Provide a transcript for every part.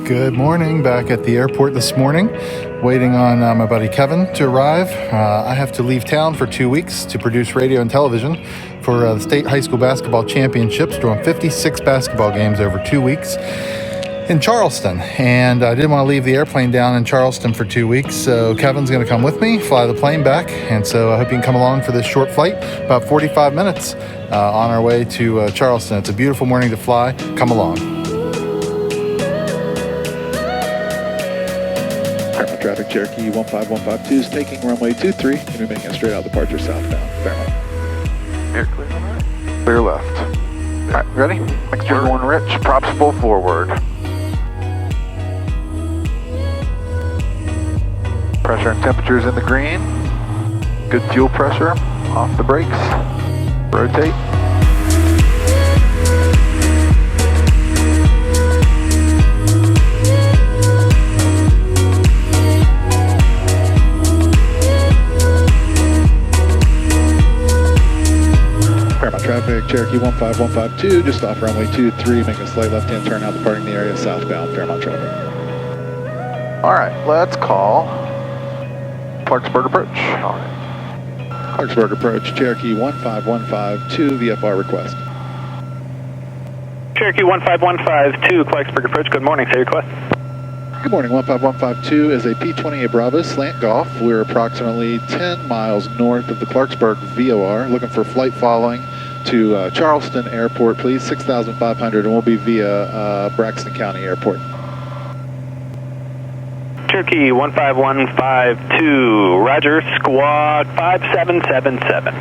Good morning. Back at the airport this morning, waiting on my buddy Kevin to arrive. I have to leave town for 2 weeks to produce radio and television for the state high school basketball championships, doing 56 basketball games over 2 weeks in Charleston. And I didn't want to leave the airplane down in Charleston for 2 weeks, so Kevin's going to come with me, fly the plane back. And so I hope you can come along for this short flight, about 45 minutes on our way to Charleston. It's a beautiful morning to fly. Come along. Fairmont traffic, Cherokee 15152 is taking runway 23 and we're making a straight out departure southbound, Fairmont. Air clear on right. Clear left. All right, ready? Mixture going rich, props full forward. Pressure and temperatures in the green. Good fuel pressure, off the brakes. Rotate. Fairmont traffic, Cherokee 15152, just off runway 23, making a slight left-hand turn out departing the area southbound, Fairmont traffic. All right, let's call Clarksburg approach. All right. Clarksburg approach, Cherokee 15152, VFR request. Cherokee 15152, Clarksburg approach, good morning, say your request. Good morning, 15152 is a P-28 Bravo slant Golf. We're approximately 10 miles north of the Clarksburg VOR, looking for flight following to Charleston Airport, please, 6,500, and we'll be via Braxton County Airport. Cherokee 15152, Roger, squad 5777.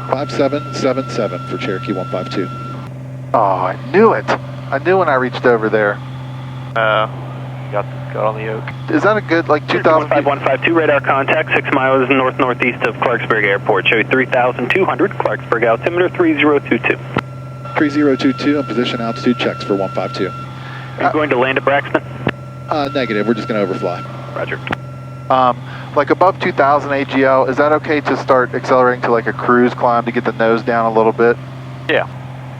5777 for Cherokee 152. Oh, I knew it. I knew when I reached over there. Got on the yoke. Is that a good, like, 2,000? 15152, radar contact, 6 miles north-northeast of Clarksburg Airport. Show you 3,200, Clarksburg altimeter 3022. 3022 and position altitude checks for 152. Are you going to land at Braxton? Negative, we're just going to overfly. Roger. Like above 2,000 AGL, is that okay to start accelerating to like a cruise climb to get the nose down a little bit? Yeah,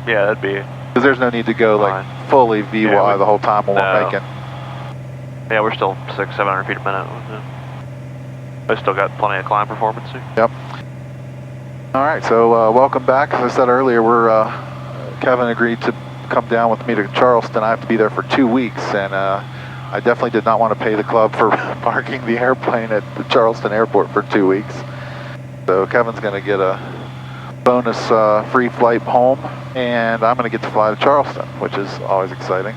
that'd be. Because there's no need to go like fully VY the whole time when we're making. Yeah, we're still 600-700 feet a minute. I still got plenty of climb performance too. Yep. All right, so welcome back. As I said earlier, Kevin agreed to come down with me to Charleston. I have to be there for 2 weeks, and I definitely did not want to pay the club for parking the airplane at the Charleston Airport for 2 weeks. So Kevin's going to get a bonus free flight home, and I'm going to get to fly to Charleston, which is always exciting.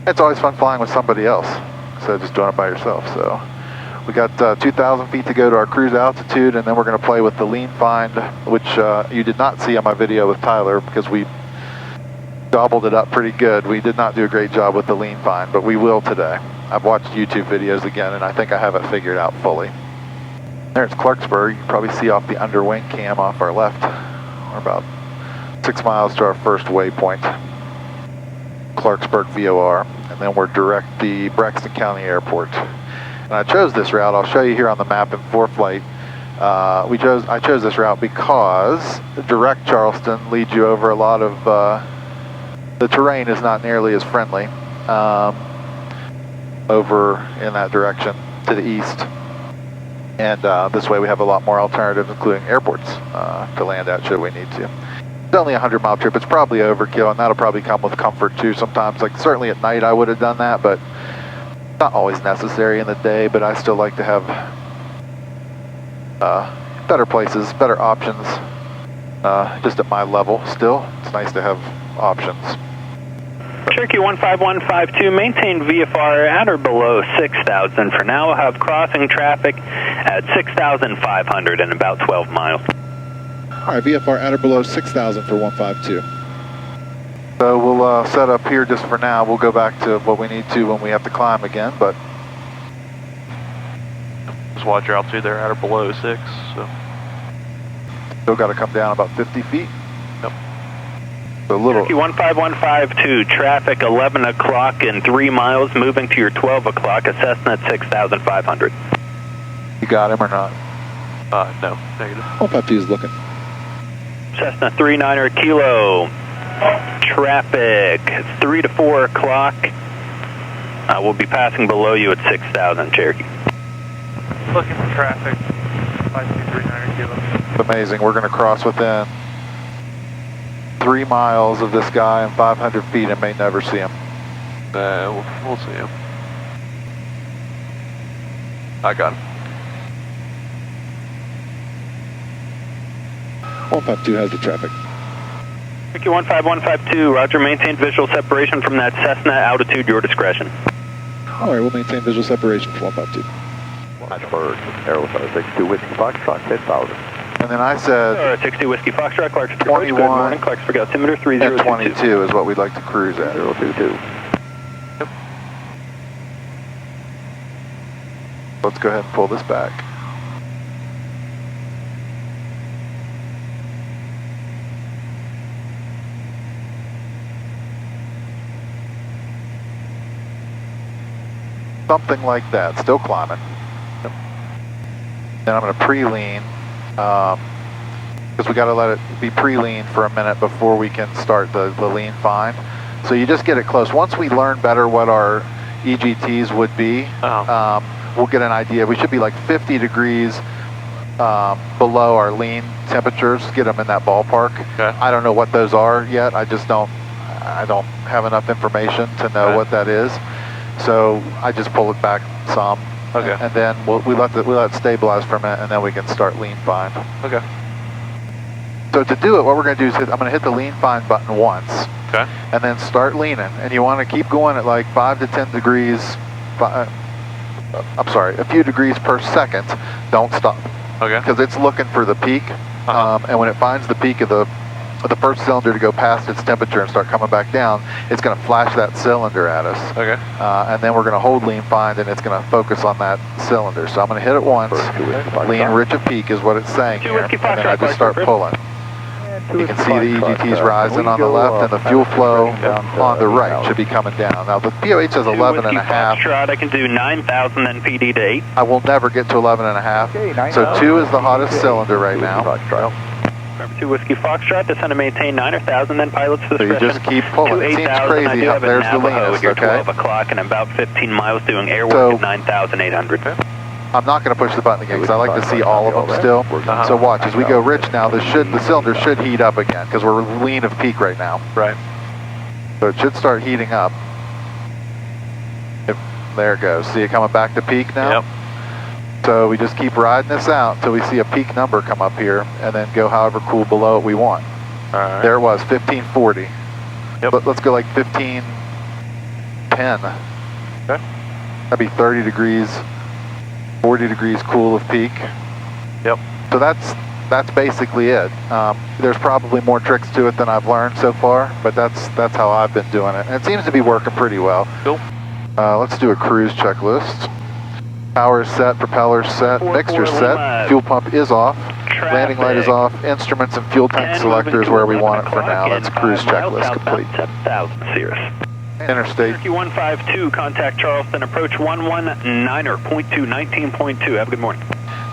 It's always fun flying with somebody else instead of just doing it by yourself. So we got 2,000 feet to go to our cruise altitude, and then we're going to play with the lean find, which you did not see on my video with Tyler because we gobbled it up pretty good. We did not do a great job with the lean find, but we will today. I've watched YouTube videos again, and I think I have it figured out fully. There's Clarksburg. You can probably see off the underwing cam off our left. We're about 6 miles to our first waypoint, Clarksburg VOR, and then we're direct the Braxton County Airport. And I chose this route. I'll show you here on the map in ForeFlight. I chose this route because direct Charleston leads you over a lot of the terrain is not nearly as friendly over in that direction to the east. And this way we have a lot more alternatives, including airports to land at should we need to. It's only a 100-mile trip. It's probably overkill, and that'll probably come with comfort too sometimes. Like certainly at night I would have done that, but not always necessary in the day. But I still like to have better places, better options, just at my level still. It's nice to have options. Cherokee 15152, maintain VFR at or below 6,000 for now. We'll have crossing traffic at 6,500 in about 12 miles. All right, VFR at or below 6,000 for 152. So we'll set up here just for now. We'll go back to what we need to when we have to climb again, but Just watch your altitude there at or below 6. So still got to come down about 50 feet. Yep. So a little. Cherokee 15152, traffic 11 o'clock in 3 miles, moving to your 12 o'clock, a Cessna at 6,500. You got him or not? No, negative. 152 is looking. Cessna 39er Kilo, traffic 3 to 4 o'clock, We'll be passing below you at 6,000, Cherokee. Looking for traffic, 52300 kilo. Amazing. We're going to cross within 3 miles of this guy and 500 feet and may never see him. We'll see him. I got him. 152 has the traffic. Cherokee 15152, roger, maintain visual separation from that Cessna, altitude your discretion. All right, we'll maintain visual separation for 152. Watchbird, Aerostar 62 Whiskey Foxtrot, 10,000. And then I said 60 Whiskey Foxtrot, Clarksburg. 21 Good morning, Clarksburg altimeter 3022. and 22 is what we'd like to cruise at. 022. Yep. Let's go ahead and pull this back. Something like that, still climbing. Then I'm going to pre-lean, because we got to let it be pre-lean for a minute before we can start the lean find. So you just get it close. Once we learn better what our EGTs would be, we'll get an idea. We should be like 50 degrees below our lean temperatures, get them in that ballpark. Okay. I don't know what those are yet. I don't have enough information to know what that is. So I just pull it back some. Okay. And then we let it stabilize for a minute, and then we can start lean find. Okay. So to do it, what we're going to do is I'm going to hit the lean find button once. Okay. And then start leaning. And you want to keep going at like 5 to 10 degrees, a few degrees per second. Don't stop. Okay. Because it's looking for the peak. And when it finds the peak of the first cylinder to go past its temperature and start coming back down, it's going to flash that cylinder at us. Okay. And then we're going to hold lean find, and it's going to focus on that cylinder. So I'm going to hit it once. Lean rich of peak is what it's saying here. And then I just start pulling. You can see the EGTs rising on the left, and the fuel flow on the right should be coming down. Now the POH says 11 and a half. I can do 9,000 NPD to 8. I will never get to 11 and a half. So 2 is the hottest cylinder right now. Remember 2 Whiskey Foxtrot, descend to maintain 9,000, then pilots So you just keep pulling. It seems crazy how there's the leanest, okay? 12 o'clock and about 15 miles doing air work So, at 9,800. I'm not going to push the button again because I like to see all of them still. So watch, as we go rich now, the cylinder should heat up again because we're lean of peak right now. Right. So it should start heating up. There it goes. See it coming back to peak now? Yep. So we just keep riding this out until we see a peak number come up here and then go however cool below it we want. All right. There it was, 1540. Yep. Let's go like 1510. Okay. That'd be 30 degrees, 40 degrees cool of peak. Yep. So that's basically it. There's probably more tricks to it than I've learned so far, but that's how I've been doing it. And it seems to be working pretty well. Cool. Let's do a cruise checklist. Power is set, propeller set, mixture set, fuel pump is off, landing light is off, instruments and fuel tank selector is where we want it for now. That's cruise checklist complete. 7,000 Cirrus. Interstate. Cherokee 152, contact Charleston, approach 119er, 19.2. Have a good morning.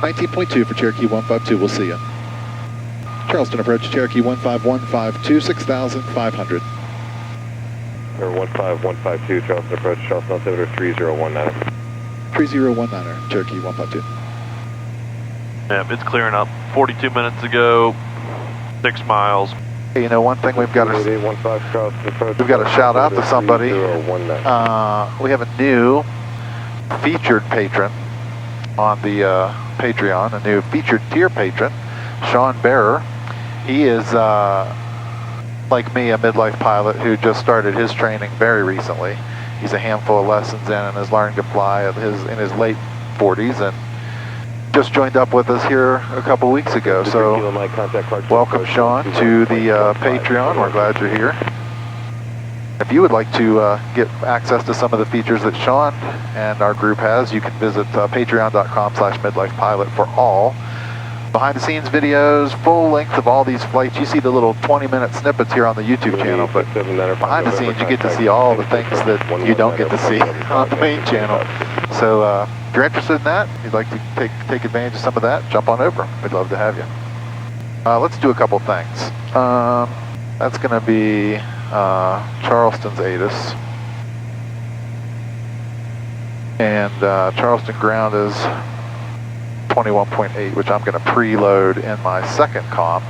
19.2 for Cherokee 152, we'll see you. Charleston approach Cherokee 15152, 6,500. 15152, Charleston approach, Charleston altimeter 3019. 3019er, Cherokee 152. Yep, it's clearing up. 42 minutes ago, 6 miles. Hey, you know, one thing we've got to shout out to somebody. We have a new featured patron on the Patreon, a new featured tier patron, Sean Bearer. He is, like me, a midlife pilot who just started his training very recently. He's a handful of lessons in and is learning to fly in his late 40s, and just joined up with us here a couple weeks ago. So welcome, Sean, to the Patreon. We're glad you're here. If you would like to get access to some of the features that Sean and our group has, you can visit patreon.com/midlifepilot for all behind-the-scenes videos, full length of all these flights. You see the little 20-minute snippets here on the YouTube channel, but behind the scenes you get to see all the things that you don't get to see on the main channel. So if you're interested in that, you'd like to take advantage of some of that, jump on over. We'd love to have you. Let's do a couple things. That's going to be Charleston's ATIS. And Charleston ground is 21.8, which I'm going to preload in my second comm.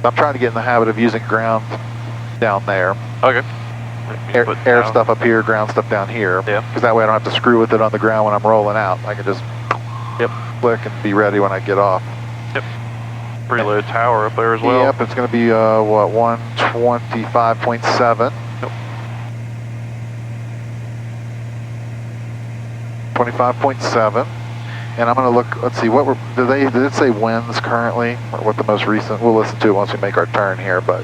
I'm trying to get in the habit of using ground down there. Okay. Air stuff up here, ground stuff down here. Yeah. Because that way I don't have to screw with it on the ground when I'm rolling out. I can just click and be ready when I get off. Yep. Preload tower up there as well. Yep, it's going to be, what, 125.7. Yep. 25.7. And I'm going to look, let's see, what were, did it say winds currently? Or what the most recent, we'll listen to it once we make our turn here, but.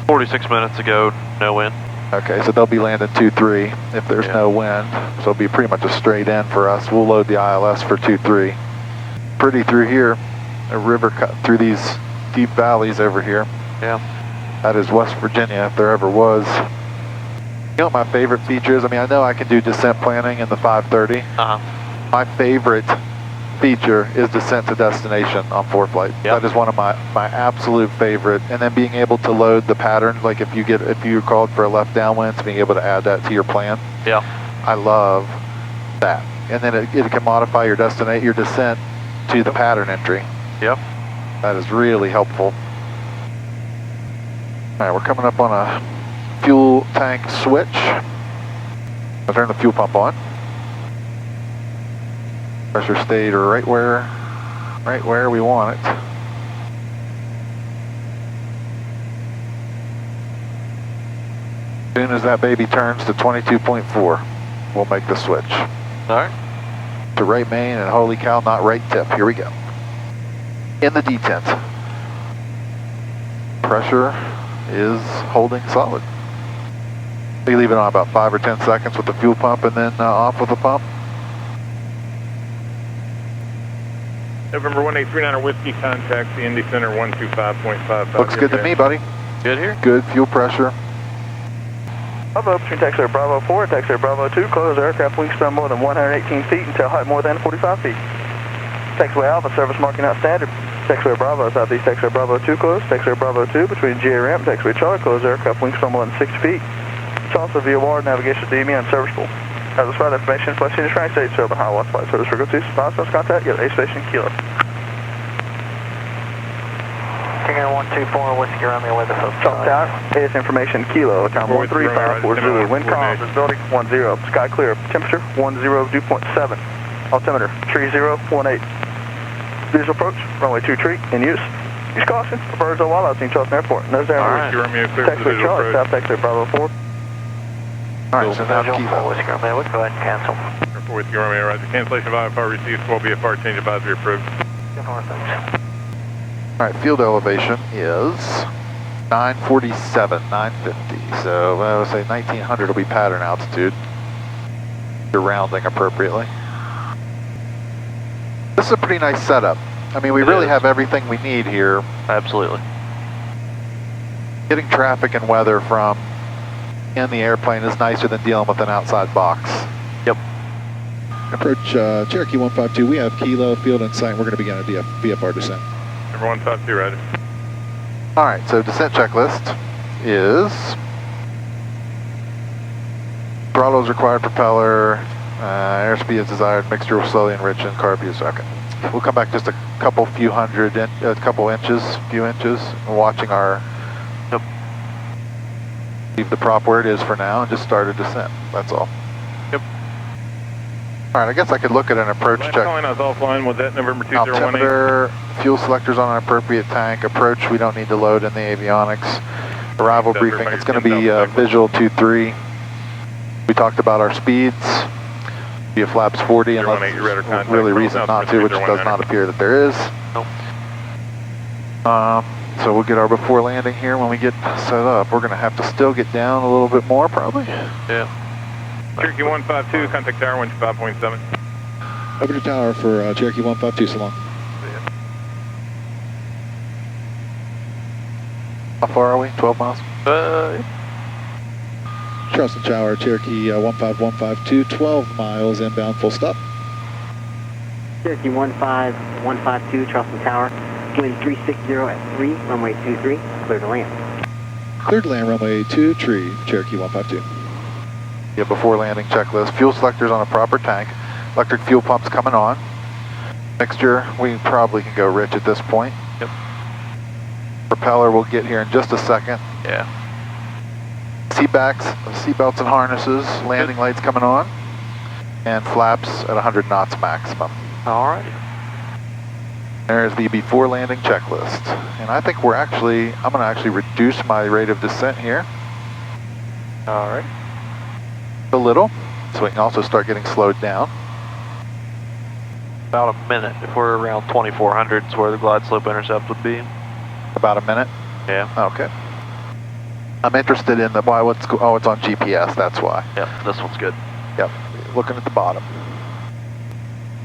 46 minutes ago, no wind. Okay, so they'll be landing 2-3 if there's no wind. So it'll be pretty much a straight in for us. We'll load the ILS for 2-3. Pretty through here, a river cut through these deep valleys over here. Yeah. That is West Virginia, if there ever was. You know what my favorite feature is? I mean, I know I can do descent planning in the 530. Uh-huh. My favorite feature is descent to destination on ForeFlight. Yep. That is one of my absolute favorite. And then being able to load the pattern, like if you're called for a left downwind, being able to add that to your plan. Yeah. I love that. And then it can modify your descent to the pattern entry. Yep. That is really helpful. All right, we're coming up on a fuel tank switch. I'll turn the fuel pump on. Pressure stayed right where we want it. As soon as that baby turns to 22.4, we'll make the switch. All right. To right main and holy cow, not right tip. Here we go. In the detent. Pressure is holding solid. You leave it on about 5 or 10 seconds with the fuel pump and then off with the pump. November 1839 Whiskey, contact the Indy Center 125.55. Looks good to me, buddy. Good here? Good fuel pressure. Bravo, between taxiway Bravo 4 and taxiway Bravo 2, close aircraft wingspan more than 118 feet until height more than 45 feet. Taxiway Alpha, service marking out standard. Taxiway Bravo, southeast taxiway Bravo 2, close. Taxiway Bravo 2, between GA ramp, taxiway Charlie, close aircraft wingspan more than 60 feet. Charleston VOR, navigation DME unserviceable. As a flight information, flight scene is United States, Southern High Watch flight service for go to, sponsors contact, get A station, Kilo. Kinger 124, Whiskey Romeo, weather folks. Charleston Tower, AS information, Kilo, account 13540, wind calm, visibility 10, sky clear, temperature 10, dew point 7, altimeter 3018. Visual approach, runway 23, in use. Use caution, birds or wildlife in Charleston Airport. Nose down, Whiskey Romeo, clear for taxiway visual Charlie, approach. south taxiway Bravo 4. All right, so now Kilo. Whiskey Romeo, we go ahead and cancel. For Whiskey Romeo, roger. Cancellation of IFR received, 12 VFR, change advisory approved. All right, field elevation is 947, 950. So I would say 1900 will be pattern altitude. You're rounding appropriately. This is a pretty nice setup. I mean, we really have everything we need here. Absolutely. Getting traffic and weather from in the airplane is nicer than dealing with an outside box. Yep. Approach Cherokee 152. We have Kilo field in sight. We're going to begin a VFR descent. Number 152, roger. All right, so descent checklist is throttles required, propeller, airspeed is desired, mixture will slowly enrich and carb use. Okay. We'll come back just a couple few inches, watching our, leave the prop where it is for now and just start a descent. That's all. Yep. All right, I guess I could look at an approach Last check. calling, I was offline, was that November 2018? Altimeter, fuel selectors on an appropriate tank. Approach, we don't need to load in the avionics. Arrival briefing, it's going to be visual 23. We talked about our speeds. Via flaps 40 unless there's really reason not to, which does not appear that there is. Nope. So we'll get our before landing here when we get set up. We're going to have to still get down a little bit more probably. Yeah. Cherokee 152, contact tower 125.7. Over to tower for Cherokee 152, so long. How far are we? 12 miles? Charleston Tower, Cherokee 15152, 12 miles inbound, full stop. Cherokee 15152, Charleston Tower, wind 360 at 3, runway 23, clear to land. Cleared to land, runway 23, Cherokee 152. Yeah, before landing checklist. Fuel selector's on a proper tank. Electric fuel pump's coming on. Mixture, we probably can go rich at this point. Yep. Propeller will get here in just a second. Yeah. Seatbelts and harnesses, landing lights coming on, and flaps at 100 knots maximum. Alrighty. There's the before landing checklist. And I think I'm going to actually reduce my rate of descent here Alright. a little, so we can also start getting slowed down. About a minute. If we're around 2400 is where the glide slope intercept would be. About a minute? Yeah. Okay. I'm interested in it's on GPS, that's why. Yep, this one's good. Yep, looking at the bottom.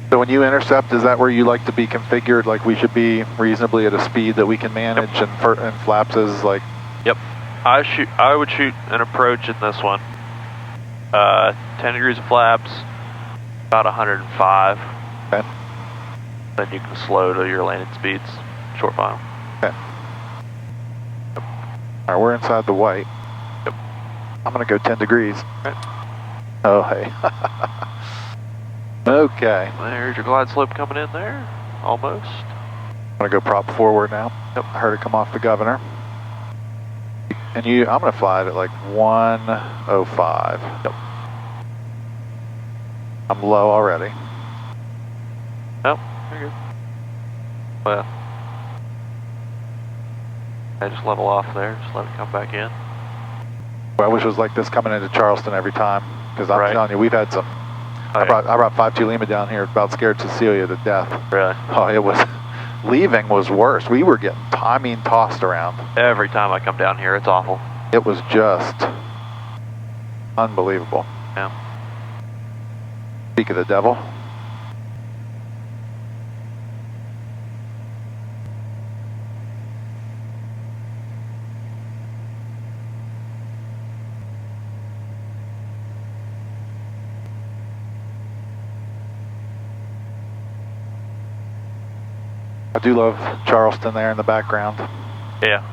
So when you intercept, is that where you like to be configured, like we should be reasonably at a speed that we can manage, and flaps is like? Yep. I would shoot an approach in this one. 10 degrees of flaps, about 105. Okay. Then you can slow to your landing speeds, short final. Okay. All right, we're inside the white. Yep. I'm going to go 10 degrees. Okay. Oh, hey. Okay. There's your glide slope coming in there, almost. I'm going to go prop forward now. Yep. I heard it come off the governor. And I'm going to fly it at like 105. Yep. I'm low already. Nope, you're good. Well, I just level off there, just let it come back in. Well, I wish it was like this coming into Charleston every time, because I'm telling you, we've had some. I brought 5-2 Lima down here, about scared Cecilia to death. Really? Oh, it was, leaving was worse. We were getting, tossed around. Every time I come down here, it's awful. It was just unbelievable. Yeah. Speak of the devil. I do love Charleston there in the background. Yeah.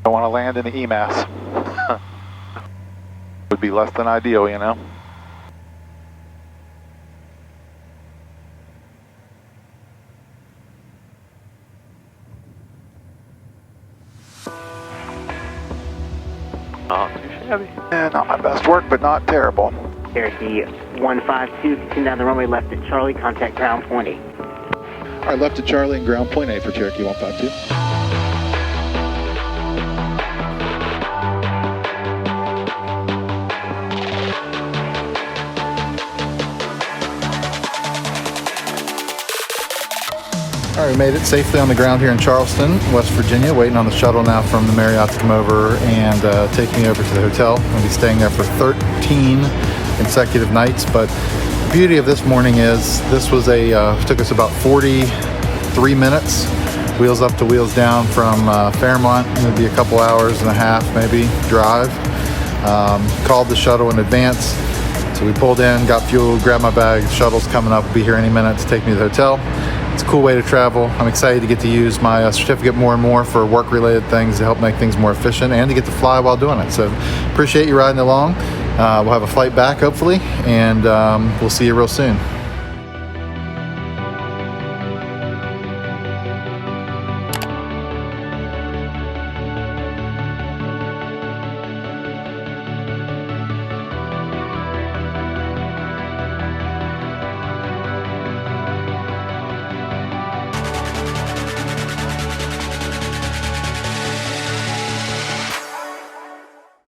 Don't want to land in the EMAS. Would be less than ideal, you know. Not too shabby. Yeah, not my best work, but not terrible. Cherokee 152, continue down the runway left at Charlie, contact ground point 8. All right, left at Charlie and ground point 8 for Cherokee 152. All right, we made it safely on the ground here in Charleston, West Virginia, waiting on the shuttle now from the Marriott to come over and take me over to the hotel. I'm going to be staying there for 13 consecutive nights, but the beauty of this morning is this was took us about 43 minutes, wheels up to wheels down from Fairmont. It'll be a couple hours and a half maybe drive. Called the shuttle in advance. So we pulled in, got fuel, grabbed my bag. The shuttle's coming up, will be here any minute to take me to the hotel. It's a cool way to travel. I'm excited to get to use my certificate more and more for work-related things to help make things more efficient and to get to fly while doing it. So appreciate you riding along. We'll have a flight back hopefully, and we'll see you real soon.